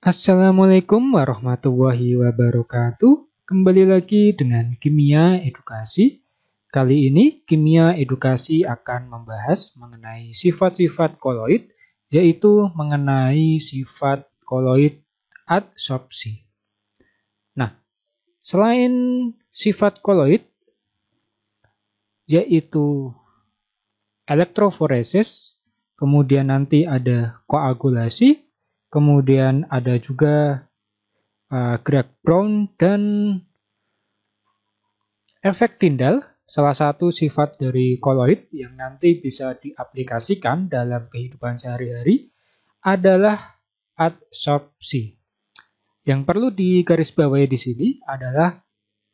Assalamualaikum warahmatullahi wabarakatuh. Kembali lagi dengan Kimia Edukasi. Kali ini Kimia Edukasi akan membahas mengenai sifat-sifat koloid, yaitu mengenai sifat koloid adsorpsi. Nah, selain sifat koloid, yaitu elektroforesis, kemudian nanti ada koagulasi, kemudian ada juga gerak Brown dan efek Tyndall, salah satu sifat dari koloid yang nanti bisa diaplikasikan dalam kehidupan sehari-hari adalah adsorpsi. Yang perlu digarisbawahi di sini adalah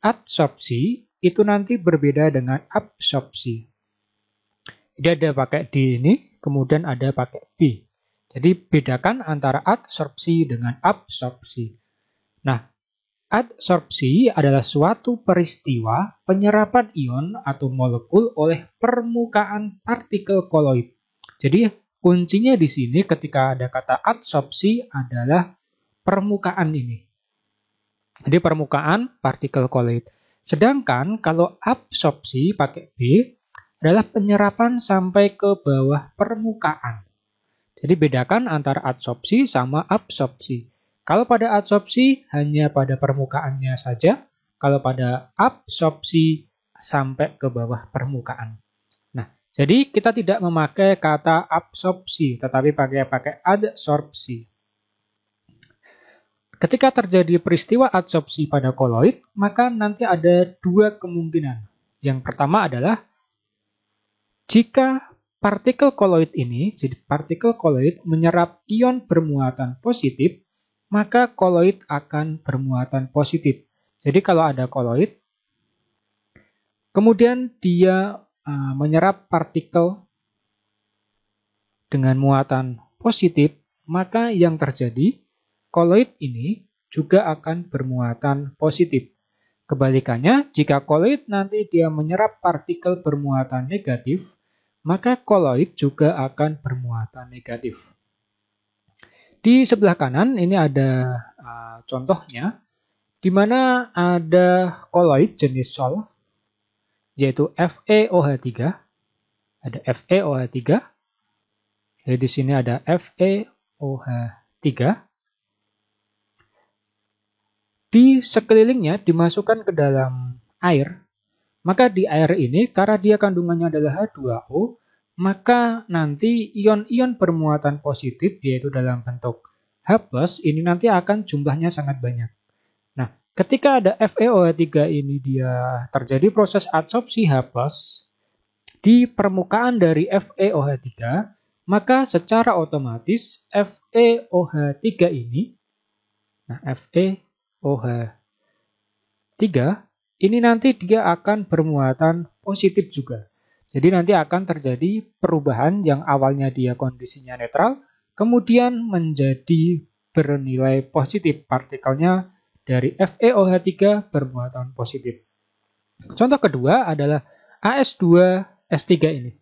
adsorpsi itu nanti berbeda dengan absorpsi. Jadi ada pakai D ini, kemudian ada pakai B. Jadi bedakan antara adsorpsi dengan absorpsi. Nah, adsorpsi adalah suatu peristiwa penyerapan ion atau molekul oleh permukaan partikel koloid. Jadi kuncinya di sini ketika ada kata adsorpsi adalah permukaan ini. Jadi permukaan partikel koloid. Sedangkan kalau absorpsi pakai B adalah penyerapan sampai ke bawah permukaan. Jadi bedakan antara adsorpsi sama absorpsi. Kalau pada adsorpsi hanya pada permukaannya saja, kalau pada absorpsi sampai ke bawah permukaan. Nah, jadi kita tidak memakai kata absorpsi, tetapi pakai adsorpsi. Ketika terjadi peristiwa adsorpsi pada koloid, maka nanti ada dua kemungkinan. Yang pertama adalah jika partikel koloid ini, jadi partikel koloid menyerap ion bermuatan positif, maka koloid akan bermuatan positif. Jadi kalau ada koloid, kemudian dia menyerap partikel dengan muatan positif, maka yang terjadi, koloid ini juga akan bermuatan positif. Kebalikannya, jika koloid nanti dia menyerap partikel bermuatan negatif, maka koloid juga akan bermuatan negatif. Di sebelah kanan ini ada contohnya, di mana ada koloid jenis Sol, yaitu FeOH3. Ada FeOH3. Jadi di sini ada FeOH3. Di sekelilingnya dimasukkan ke dalam air. Maka di air ini, karena dia kandungannya adalah H2O, maka nanti ion-ion bermuatan positif, yaitu dalam bentuk H+, ini nanti akan jumlahnya sangat banyak. Nah, ketika ada FeOH3 ini dia terjadi proses adsorpsi H+, di permukaan dari FeOH3, maka secara otomatis FeOH3 ini, nah FeOH3, ini nanti dia akan bermuatan positif juga. Jadi nanti akan terjadi perubahan yang awalnya dia kondisinya netral, kemudian menjadi bernilai positif. Partikelnya dari FeOH3 bermuatan positif. Contoh kedua adalah AS2S3 ini.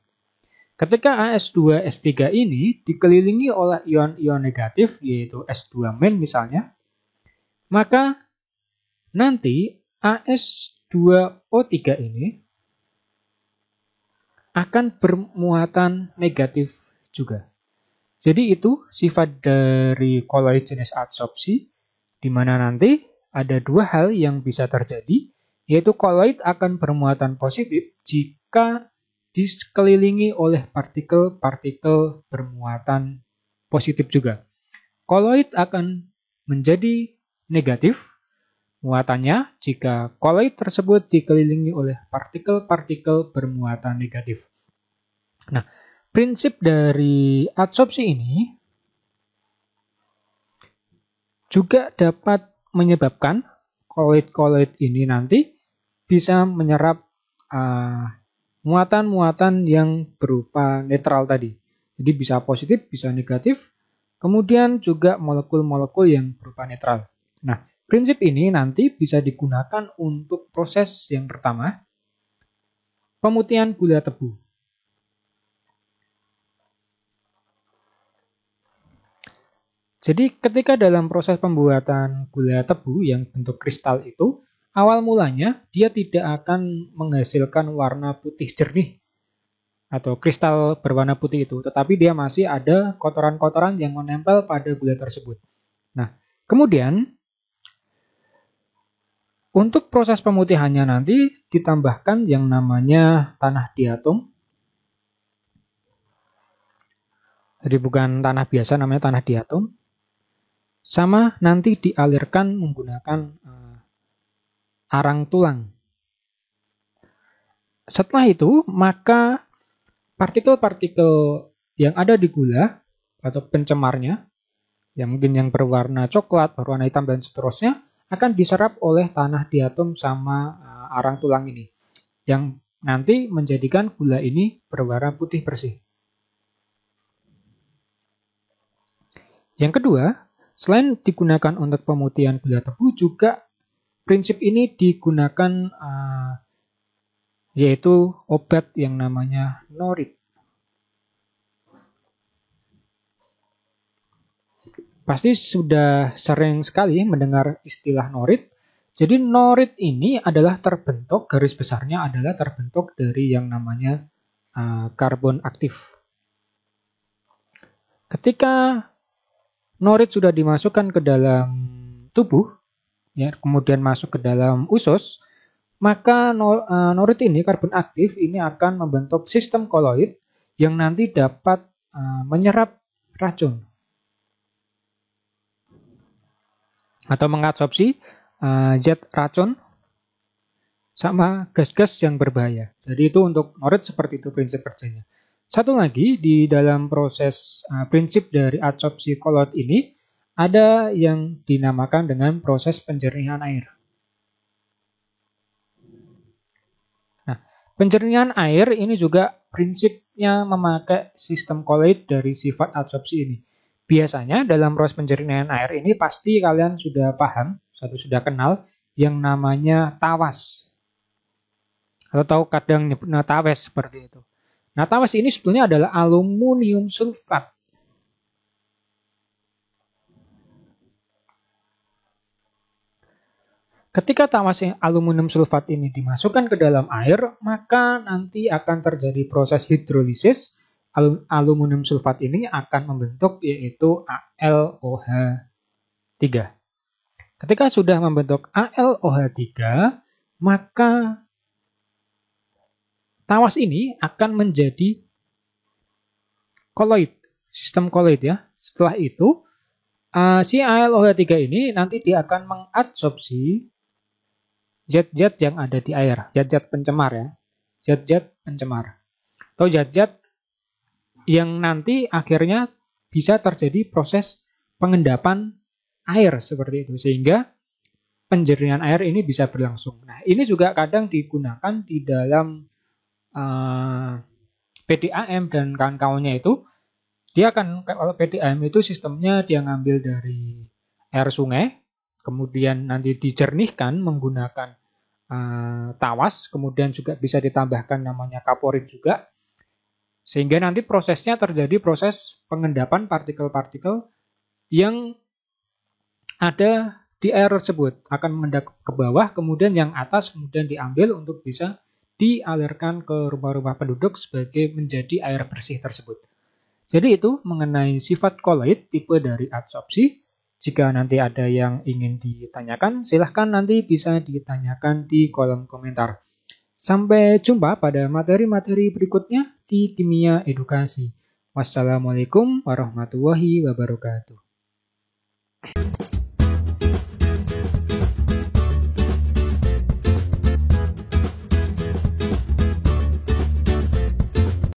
Ketika AS2S3 ini dikelilingi oleh ion-ion negatif, yaitu S2- misalnya, maka nanti AS2O3 ini akan bermuatan negatif juga. Jadi itu sifat dari koloid jenis adsorpsi, di mana nanti ada dua hal yang bisa terjadi, yaitu koloid akan bermuatan positif jika dikelilingi oleh partikel-partikel bermuatan positif juga. Koloid akan menjadi negatif muatannya jika koloid tersebut dikelilingi oleh partikel-partikel bermuatan negatif. Nah, prinsip dari adsorpsi ini juga dapat menyebabkan koloid-koloid ini nanti bisa menyerap muatan-muatan yang berupa netral tadi. Jadi bisa positif, bisa negatif, kemudian juga molekul-molekul yang berupa netral. Nah, prinsip ini nanti bisa digunakan untuk proses yang pertama. pemutihan gula tebu. Jadi ketika dalam proses pembuatan gula tebu yang bentuk kristal itu, awal mulanya dia tidak akan menghasilkan warna putih jernih atau kristal berwarna putih itu, tetapi dia masih ada kotoran-kotoran yang menempel pada gula tersebut. Nah, kemudian untuk proses pemutihannya nanti ditambahkan yang namanya tanah diatom. Jadi bukan tanah biasa, namanya tanah diatom. Sama nanti dialirkan menggunakan arang tulang. Setelah itu, maka partikel-partikel yang ada di gula atau pencemarnya, yang mungkin yang berwarna coklat, berwarna hitam, dan seterusnya, akan diserap oleh tanah diatom sama arang tulang ini, yang nanti menjadikan gula ini berwarna putih bersih. Yang kedua, selain digunakan untuk pemutihan gula tebu, juga prinsip ini digunakan yaitu obat yang namanya norit. Pasti sudah sering sekali mendengar istilah norit. Jadi norit ini adalah terbentuk, garis besarnya adalah terbentuk dari yang namanya karbon aktif. Ketika norit sudah dimasukkan ke dalam tubuh, ya, kemudian masuk ke dalam usus, maka norit ini, karbon aktif ini akan membentuk sistem koloid yang nanti dapat menyerap racun atau mengabsorpsi zat racun sama gas-gas yang berbahaya. Jadi itu untuk norit seperti itu prinsip kerjanya. Satu lagi, di dalam proses prinsip dari adsorpsi koloid ini, ada yang dinamakan dengan proses penjernihan air. Nah, penjernihan air ini juga prinsipnya memakai sistem koloid dari sifat adsorpsi ini. Biasanya dalam proses penjernihan air ini pasti kalian sudah paham, sudah kenal, yang namanya tawas. Atau tahu kadang nyebutnya tawes seperti itu. Nah, tawas ini sebetulnya adalah aluminium sulfat. Ketika tawas aluminium sulfat ini dimasukkan ke dalam air, maka nanti akan terjadi proses hidrolisis. Aluminium sulfat ini akan membentuk yaitu AlOH3. Ketika sudah membentuk AlOH3, maka tawas ini akan menjadi koloid, sistem koloid ya. Setelah itu, si AlOH3 ini nanti dia akan mengadsorpsi zat-zat yang ada di air, zat-zat pencemar ya. Zat-zat pencemar. Atau zat-zat yang nanti akhirnya bisa terjadi proses pengendapan air seperti itu. Sehingga penjernihan air ini bisa berlangsung. Nah, ini juga kadang digunakan di dalam PDAM dan kawan-kawannya itu, dia akan, kalau PDAM itu sistemnya dia ngambil dari air sungai, kemudian nanti dijernihkan menggunakan tawas, kemudian juga bisa ditambahkan namanya kaporit juga, sehingga nanti prosesnya terjadi proses pengendapan partikel-partikel yang ada di air tersebut, akan mengendap ke bawah, kemudian yang atas kemudian diambil untuk bisa dialirkan ke rumah-rumah penduduk sebagai menjadi air bersih tersebut. Jadi itu mengenai sifat koloid tipe dari adsorpsi. Jika nanti ada yang ingin ditanyakan, silahkan nanti bisa ditanyakan di kolom komentar. Sampai jumpa pada materi-materi berikutnya di Kimia Edukasi. Wassalamualaikum warahmatullahi wabarakatuh.